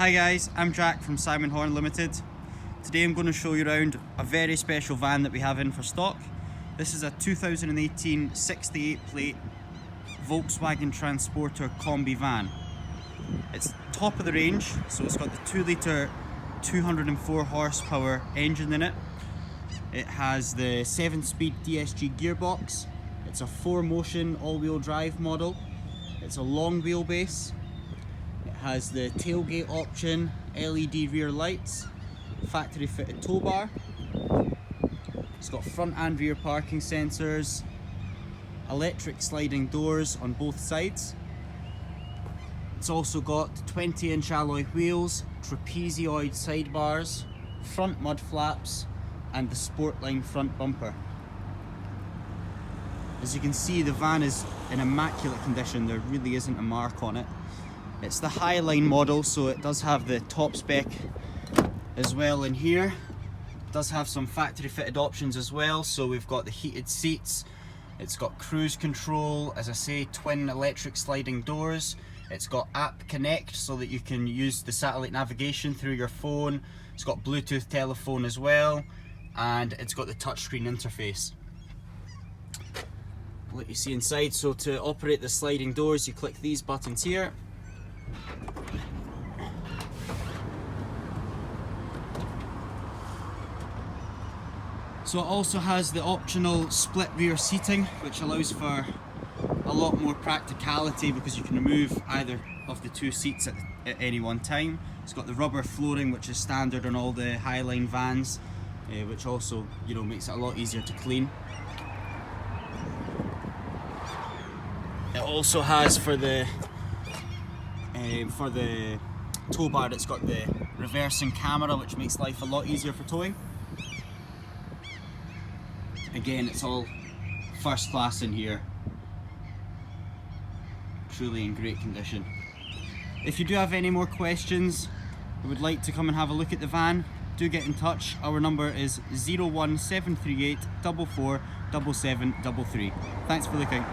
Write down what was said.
Hi guys, I'm Jack from Horne Limited. Today I'm going to show you around a very special van that we have in for stock. This is a 2018 68 plate Volkswagen Transporter Kombi van. It's top of the range, so it's got the 2 litre 204 horsepower engine in it. It has the 7-speed DSG gearbox. It's a 4Motion all-wheel drive model. It's a long wheelbase. It has the tailgate option, LED rear lights, factory fitted tow bar. It's got front and rear parking sensors, electric sliding doors on both sides. It's also got 20-inch alloy wheels, trapezoid sidebars, front mud flaps, and the Sportline front bumper. As you can see, the van is in immaculate condition. There really isn't a mark on it. It's the Highline model, so it does have the top spec as well in here. It does have some factory fitted options as well, so we've got the heated seats, it's got cruise control, as I say, twin electric sliding doors. It's got App Connect so that you can use the satellite navigation through your phone. It's got Bluetooth telephone as well, and it's got the touchscreen interface. I'll let you see inside. So to operate the sliding doors, you click these buttons here. So it also has the optional split rear seating, which allows for a lot more practicality because you can remove either of the 2 seats at any one time. It's got the rubber flooring, which is standard on all the Highline vans, which also, makes it a lot easier to clean. It also has for the tow bar, it's got the reversing camera, which makes life a lot easier for towing. Again, it's all first class in here. Truly in great condition. If you do have any more questions or would like to come and have a look at the van, do get in touch. Our number is 01738 44 7733. Thanks for looking.